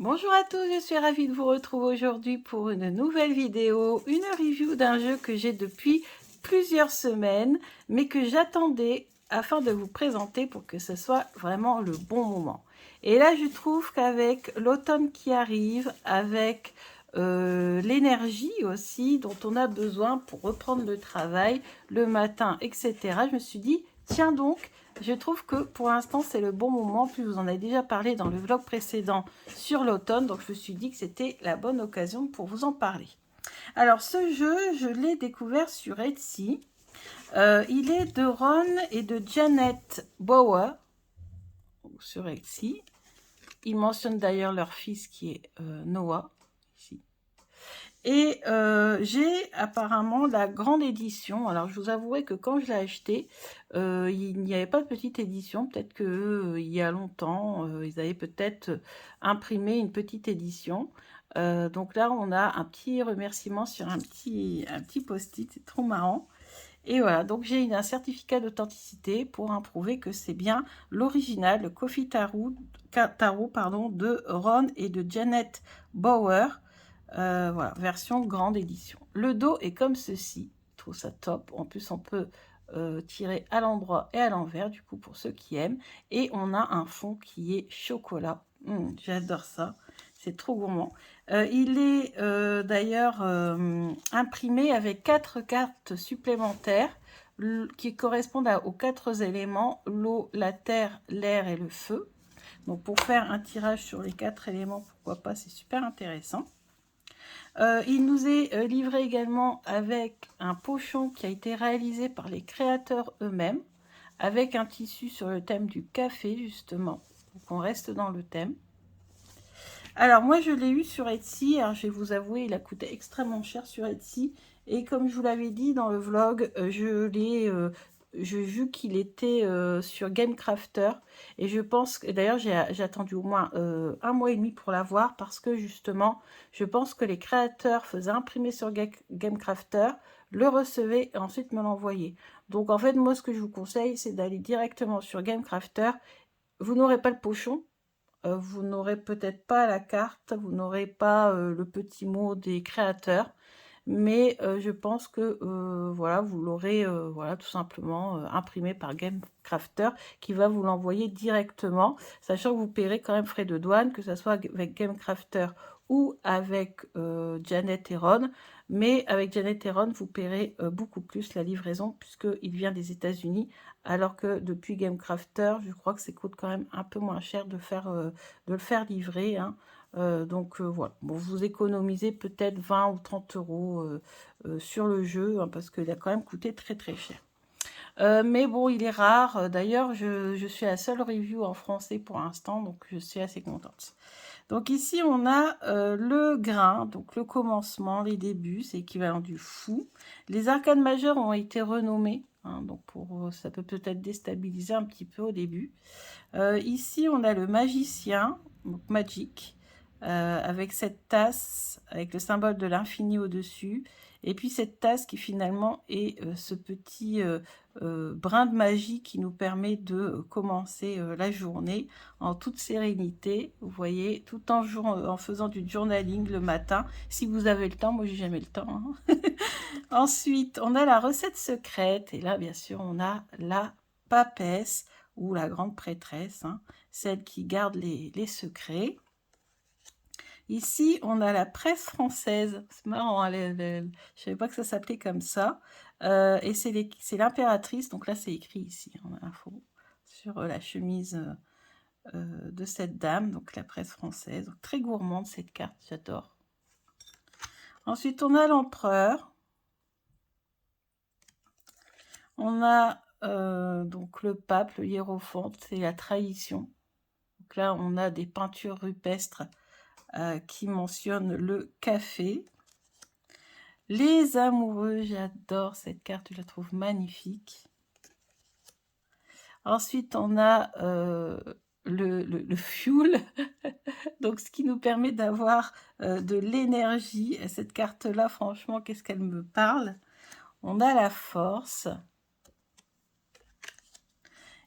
Bonjour à tous, je suis ravie de vous retrouver aujourd'hui pour une nouvelle vidéo, une review d'un jeu que j'ai depuis plusieurs semaines, mais que j'attendais afin de vous présenter pour que ce soit vraiment le bon moment. Et là, je trouve qu'avec l'automne qui arrive, avec l'énergie aussi dont on a besoin pour reprendre le travail le matin, etc., je me suis dit, tiens donc, je trouve que pour l'instant c'est le bon moment, puis je vous en ai déjà parlé dans le vlog précédent sur l'automne, donc je me suis dit que c'était la bonne occasion pour vous en parler. Alors ce jeu, je l'ai découvert sur Etsy. Il est de Ron et de Janet Bauer sur Etsy. Ils mentionnent d'ailleurs leur fils qui est Noah ici. Et j'ai apparemment la grande édition. Alors, je vous avouerai que quand je l'ai acheté, il n'y avait pas de petite édition. Peut-être que il y a longtemps, ils avaient peut-être imprimé une petite édition. Donc là, on a un petit remerciement sur un petit post-it. C'est trop marrant. Et voilà, donc j'ai un certificat d'authenticité pour prouver que c'est bien l'original, le Coffee Taro pardon, de Ron et de Janet Bauer. Voilà, version grande édition. Le dos est comme ceci. Je trouve ça top. En plus, on peut tirer à l'endroit et à l'envers, du coup, pour ceux qui aiment. Et on a un fond qui est chocolat. J'adore ça. C'est trop gourmand. Il est d'ailleurs imprimé avec 4 cartes supplémentaires qui correspondent aux 4 éléments, l'eau, la terre, l'air et le feu. Donc pour faire un tirage sur les 4 éléments, pourquoi pas, c'est super intéressant. Il nous est livré également avec un pochon qui a été réalisé par les créateurs eux-mêmes, avec un tissu sur le thème du café, justement. Donc on reste dans le thème. Alors moi je l'ai eu sur Etsy, alors je vais vous avouer, il a coûté extrêmement cher sur Etsy. Et comme je vous l'avais dit dans le vlog, j'ai vu qu'il était sur GameCrafter. Et je pense que, d'ailleurs j'ai attendu au moins 1 mois et demi pour l'avoir, parce que justement, je pense que les créateurs faisaient imprimer sur GameCrafter, le recevaient et ensuite me l'envoyaient. Donc en fait, moi ce que je vous conseille, c'est d'aller directement sur GameCrafter. Vous n'aurez pas le pochon. Vous n'aurez peut-être pas la carte, vous n'aurez pas le petit mot des créateurs, mais je pense que voilà, vous l'aurez voilà, tout simplement imprimé par GameCrafter qui va vous l'envoyer directement, sachant que vous paierez quand même frais de douane, que ce soit avec GameCrafter ou avec Janet et Ron. Mais avec Janet et Ron, vous paierez beaucoup plus la livraison puisqu'il vient des États-Unis, alors que depuis GameCrafter, je crois que ça coûte quand même un peu moins cher de le faire livrer, hein. Donc voilà, bon, vous économisez peut-être 20 ou 30 euros sur le jeu, hein, parce qu'il a quand même coûté très très cher. Mais bon, il est rare. D'ailleurs, je suis la seule review en français pour l'instant, donc je suis assez contente. Donc ici, on a le grain, donc le commencement, les débuts, c'est équivalent du fou. Les arcanes majeures ont été renommées, hein, donc ça peut peut-être déstabiliser un petit peu au début. Ici, on a le magicien, donc Magic, avec cette tasse, avec le symbole de l'infini au-dessus. Et puis cette tasse qui finalement est ce petit brin de magie qui nous permet de commencer la journée en toute sérénité, vous voyez, tout en faisant du journaling le matin, si vous avez le temps. Moi j'ai jamais le temps, hein. Ensuite, on a la recette secrète, et là bien sûr on a la papesse ou la grande prêtresse, hein, celle qui garde les secrets. Ici, on a la presse française. C'est marrant, hein, je ne savais pas que ça s'appelait comme ça. Et c'est l'impératrice, donc là c'est écrit ici, on a l'info sur la chemise de cette dame, donc la presse française. Donc, très gourmande cette carte, j'adore. Ensuite, on a l'empereur. On a donc le pape, le hiérophante, c'est la trahison. Donc là, on a des peintures rupestres qui mentionnent le café. Les amoureux, j'adore cette carte, je la trouve magnifique. Ensuite, on a le fuel, donc ce qui nous permet d'avoir de l'énergie. Cette carte-là, franchement, qu'est-ce qu'elle me parle? On a la force.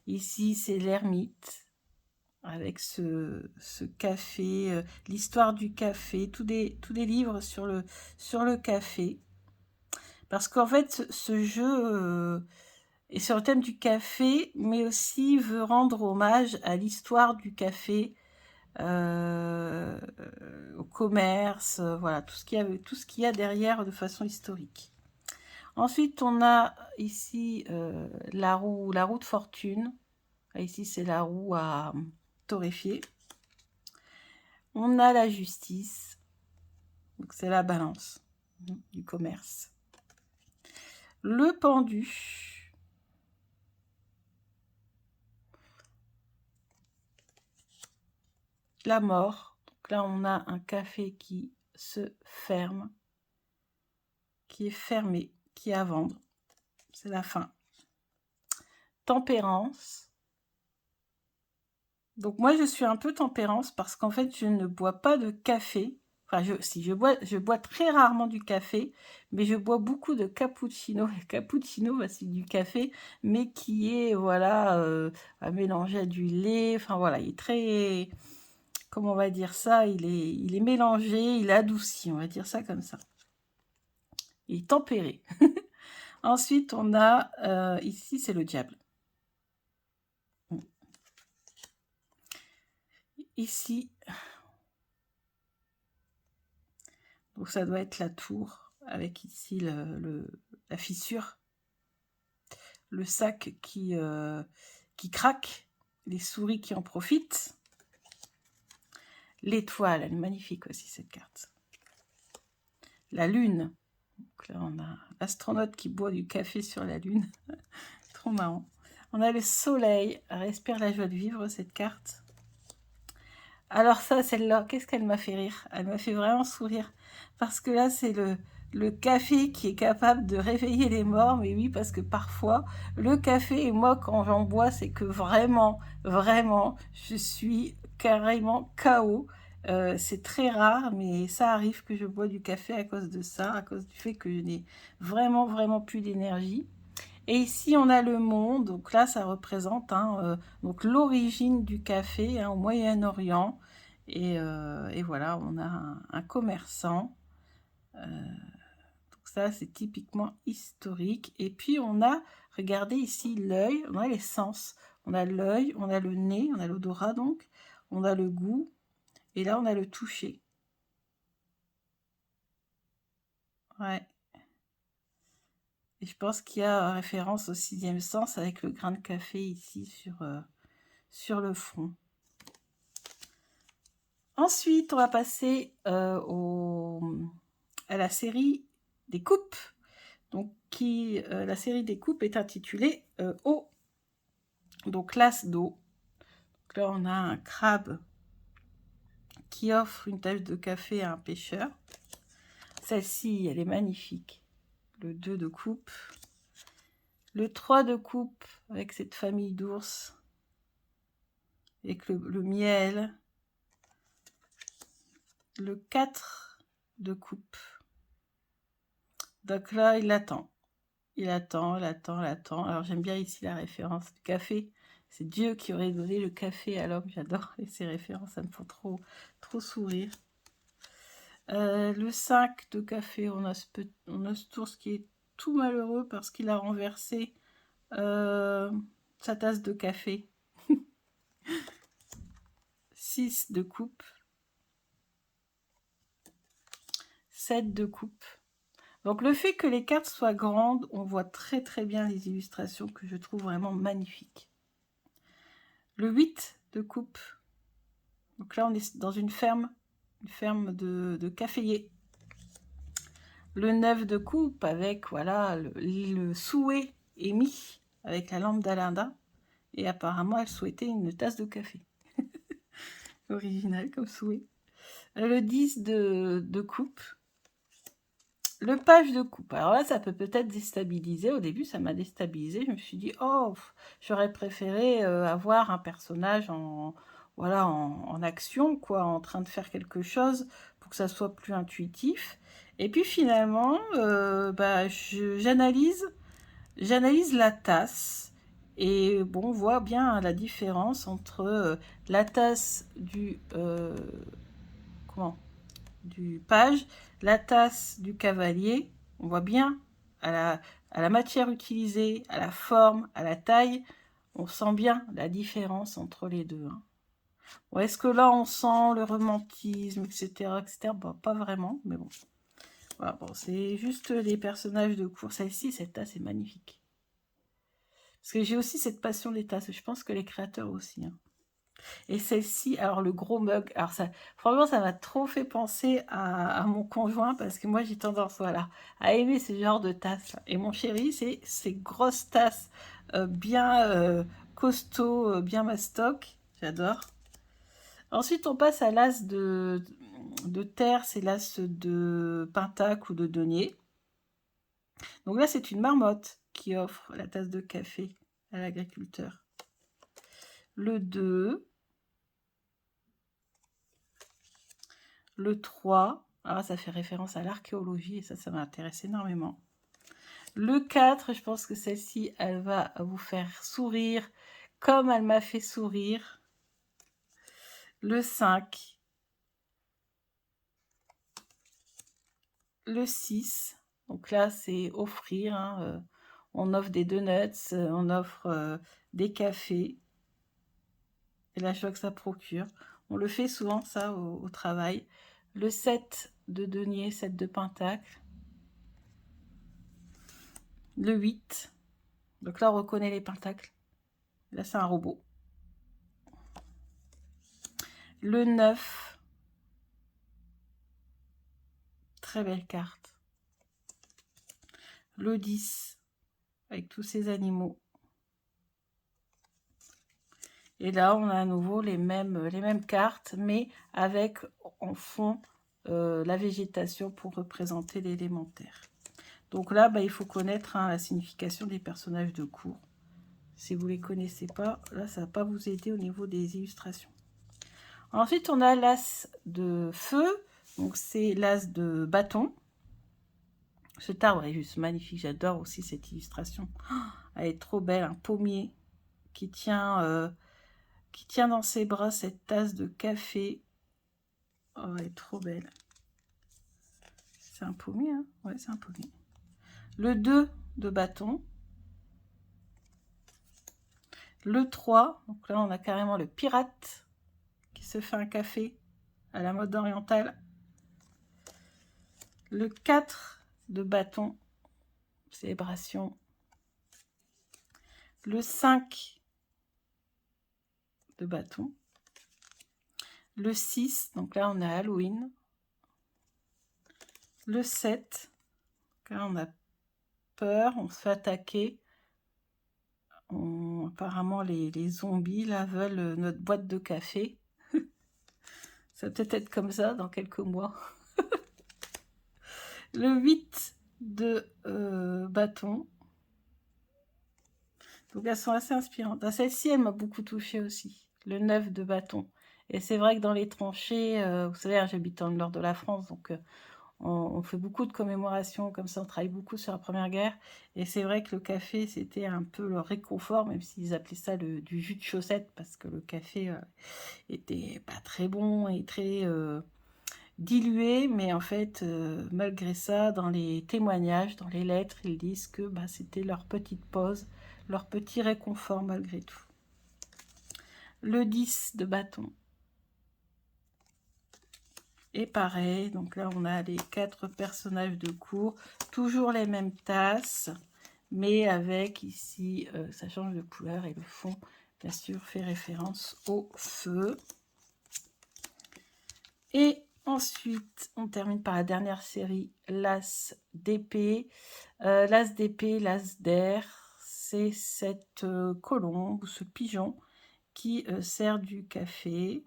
Ici, c'est l'ermite. avec ce café, l'histoire du café, tous des livres sur le café. Parce qu'en fait, ce jeu est sur le thème du café, mais aussi veut rendre hommage à l'histoire du café, au commerce, voilà, tout ce qu'il y a derrière de façon historique. Ensuite, on a ici la roue de fortune. Ici, c'est la roue à torréfier. On a la justice, donc c'est la balance du commerce. Le pendu. La mort. Donc là, on a un café qui se ferme, qui est fermé, qui est à vendre. C'est la fin. Tempérance. Donc moi, je suis un peu tempérance parce qu'en fait, je ne bois pas de café. Enfin, je bois très rarement du café, mais je bois beaucoup de cappuccino. Le cappuccino, bah, c'est du café, mais qui est, voilà, à mélanger à du lait. Enfin, voilà, il est très... Comment on va dire ça? Il est mélangé, il est adouci, on va dire ça comme ça. Il est tempéré. Ensuite, on a... ici, c'est le diable. Ici... Donc ça doit être la tour, avec ici la fissure, le sac qui craque, les souris qui en profitent. L'étoile, elle est magnifique aussi cette carte. La lune, donc là on a l'astronaute qui boit du café sur la lune, trop marrant. On a le soleil, respire la joie de vivre cette carte. Alors ça, celle-là, qu'est-ce qu'elle m'a fait rire? Elle m'a fait vraiment sourire. Parce que là, c'est le café qui est capable de réveiller les morts. Mais oui, parce que parfois, le café, et moi, quand j'en bois, c'est que vraiment, vraiment, je suis carrément KO. C'est très rare, mais ça arrive que je bois du café à cause de ça, à cause du fait que je n'ai vraiment, vraiment plus d'énergie. Et ici, on a le monde. Donc là, ça représente donc l'origine du café au Moyen-Orient. Et voilà, on a un commerçant. Donc ça, c'est typiquement historique. Et puis, on a, regardez ici, l'œil. On a les sens. On a l'œil, on a le nez, on a l'odorat donc. On a le goût. Et là, on a le toucher. Ouais. Et je pense qu'il y a référence au 6e sens avec le grain de café ici sur le front. Ensuite, on va passer à la série des coupes. Donc, la série des coupes est intitulée Eau. Donc, l'as d'eau. Donc là, on a un crabe qui offre une tasse de café à un pêcheur. Celle-ci, elle est magnifique. Le 2 de coupe. Le 3 de coupe avec cette famille d'ours. Avec le miel. Le 4 de coupe. Donc là, il attend. Il attend, il attend, il attend. Alors j'aime bien ici la référence du café. C'est Dieu qui aurait donné le café à l'homme. J'adore ces références, ça me font trop, trop sourire. Le 5 de café, on a ce ours qui est tout malheureux parce qu'il a renversé sa tasse de café. 6 de coupe. 7 de coupe. Donc le fait que les cartes soient grandes, on voit très très bien les illustrations que je trouve vraiment magnifiques. Le 8 de coupe. Donc là on est dans une ferme de caféiers. Le 9 de coupe avec voilà le souhait émis avec la lampe d'Aladin. Et apparemment elle souhaitait une tasse de café. Original comme souhait. Le 10 de coupe. Le page de coupe, alors là, ça peut peut-être déstabiliser. Au début, ça m'a déstabilisé. Je me suis dit, oh, j'aurais préféré avoir un personnage voilà, en action, quoi, en train de faire quelque chose pour que ça soit plus intuitif. Et puis finalement, j'analyse la tasse Et bon, on voit bien la différence entre la tasse du page, la tasse du cavalier. On voit bien à la matière utilisée, à la forme, à la taille, on sent bien la différence entre les deux. Hein. Bon, est-ce que là on sent le romantisme, etc. etc. Bon, pas vraiment, mais bon. Voilà, bon, c'est juste les personnages de cours. Celle-ci, cette tasse est magnifique. Parce que j'ai aussi cette passion des tasses. Je pense que les créateurs aussi. Hein. Et celle-ci, alors le gros mug, alors ça, franchement, ça m'a trop fait penser à mon conjoint parce que moi, j'ai tendance, voilà, à aimer ce genre de tasses. Et mon chéri, c'est ces grosses tasses bien costauds, bien mastoc. J'adore. Ensuite, on passe à l'as de terre, c'est l'as de pentacle ou de denier. Donc là, c'est une marmotte qui offre la tasse de café à l'agriculteur. Le 2, le 3, alors ça fait référence à l'archéologie et ça m'intéresse énormément. Le 4, je pense que celle-ci, elle va vous faire sourire comme elle m'a fait sourire. Le 5, le 6, donc là, c'est offrir. Hein, on offre des donuts, on offre des cafés. Et la joie que ça procure. On le fait souvent, ça, au travail. Le 7 de denier, 7 de pentacle. Le 8. Donc là, on reconnaît les pentacles. Là, c'est un robot. Le 9. Très belle carte. Le 10. Avec tous ces animaux. Et là, on a à nouveau les mêmes cartes, mais avec en fond la végétation pour représenter l'élémentaire. Donc là, bah, il faut connaître la signification des personnages de cours. Si vous ne les connaissez pas, là, ça ne va pas vous aider au niveau des illustrations. Ensuite, on a l'as de feu. Donc, c'est l'as de bâton. Cet arbre est juste magnifique. J'adore aussi cette illustration. Oh, elle est trop belle. Un pommier qui tient dans ses bras cette tasse de café. Oh, elle est trop belle. C'est un pommier, hein? Ouais, c'est un pommier. Le 2 de bâton. Le 3, donc là, on a carrément le pirate qui se fait un café à la mode orientale. Le 4 de bâton, célébration. Le 5 de bâton. Le 6, donc là on a Halloween. Le 7, là on a peur, on se fait attaquer. Apparemment les zombies là veulent notre boîte de café. Ça va peut-être être comme ça dans quelques mois. Le 8 de bâton. Donc elles sont assez inspirantes. Celle-ci, elle m'a beaucoup touchée aussi. Le 9 de bâton. Et c'est vrai que dans les tranchées, vous savez, j'habite dans le nord de la France, donc on fait beaucoup de commémorations, comme ça on travaille beaucoup sur la Première Guerre. Et c'est vrai que le café, c'était un peu le réconfort, même s'ils appelaient ça du jus de chaussette, parce que le café était pas très bon et très dilué. Mais en fait, malgré ça, dans les témoignages, dans les lettres, ils disent que bah, c'était leur petite pause, leur petit réconfort malgré tout. Le 10 de bâton. Et pareil, donc là on a les 4 personnages de cours, toujours les mêmes tasses, mais avec ici, ça change de couleur et le fond, bien sûr, fait référence au feu. Et ensuite, on termine par la dernière série, l'as d'épée. L'as d'épée, l'as d'air, c'est cette colombe, ce pigeon qui sert du café.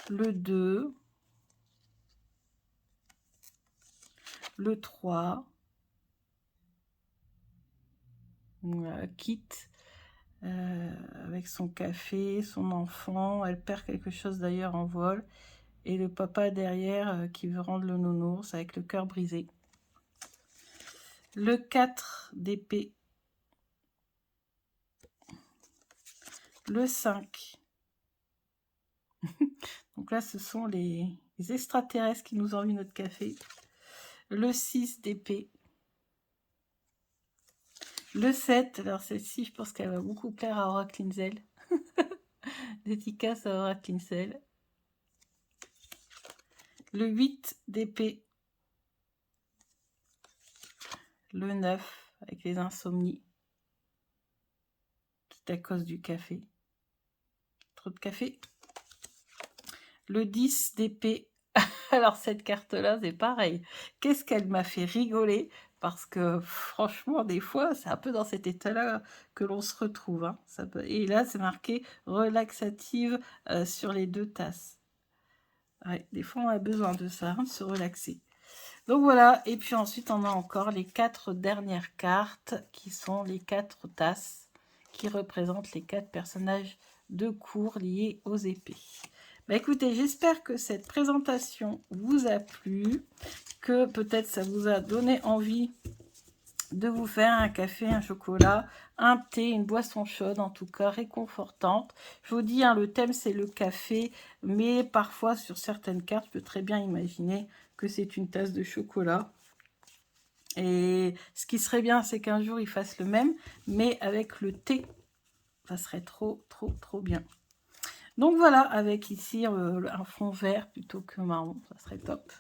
Le 2. Le 3, quitte avec son café, son enfant, elle perd quelque chose d'ailleurs en vol, et le papa derrière qui veut rendre le nounours avec le cœur brisé. Le 4 d'épée, le 5. Donc là, ce sont les extraterrestres qui nous envient notre café. Le 6 d'épée. Le 7, alors celle-ci, je pense qu'elle va beaucoup plaire à Aura Cleansel. Dédicace à Aura Cleansel. Le 8 d'épée. Le 9 avec les insomnies. C'est à cause du café. Trop de café. Le 10 d'épée. Alors cette carte-là, c'est pareil. Qu'est-ce qu'elle m'a fait rigoler, parce que franchement, des fois, c'est un peu dans cet état-là que l'on se retrouve. Hein. Et là, c'est marqué relaxative sur les 2 tasses. Ouais, des fois, on a besoin de ça, hein, de se relaxer. Donc voilà, et puis ensuite, on a encore les 4 dernières cartes, qui sont les 4 tasses, qui représentent les 4 personnages de cours liés aux épées. Bah écoutez, j'espère que cette présentation vous a plu, que peut-être ça vous a donné envie de vous faire un café, un chocolat, un thé, une boisson chaude, en tout cas réconfortante. Je vous dis, hein, le thème c'est le café, mais parfois sur certaines cartes, je peux très bien imaginer que c'est une tasse de chocolat. Et ce qui serait bien, c'est qu'un jour ils fassent le même, mais avec le thé. Ça serait trop bien. Donc voilà, avec ici un fond vert plutôt que marron, ça serait top.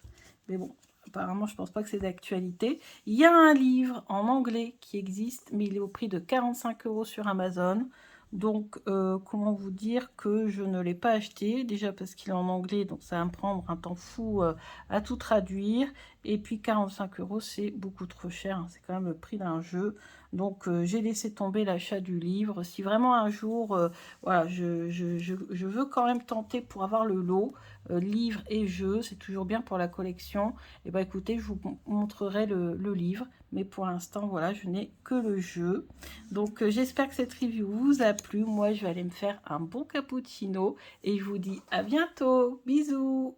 Mais bon, apparemment, je pense pas que c'est d'actualité. Il y a un livre en anglais qui existe, mais il est au prix de 45 € sur Amazon. Donc, comment vous dire que je ne l'ai pas acheté, déjà parce qu'il est en anglais, donc ça va me prendre un temps fou à tout traduire. Et puis 45 €, c'est beaucoup trop cher, hein. C'est quand même le prix d'un jeu. Donc, j'ai laissé tomber l'achat du livre. Si vraiment un jour, voilà, je veux quand même tenter pour avoir le lot, livre et jeu, c'est toujours bien pour la collection. Et bien écoutez, je vous montrerai le livre, mais pour l'instant, voilà, je n'ai que le jeu. Donc, j'espère que cette review vous a plu. Moi, je vais aller me faire un bon cappuccino et je vous dis à bientôt. Bisous!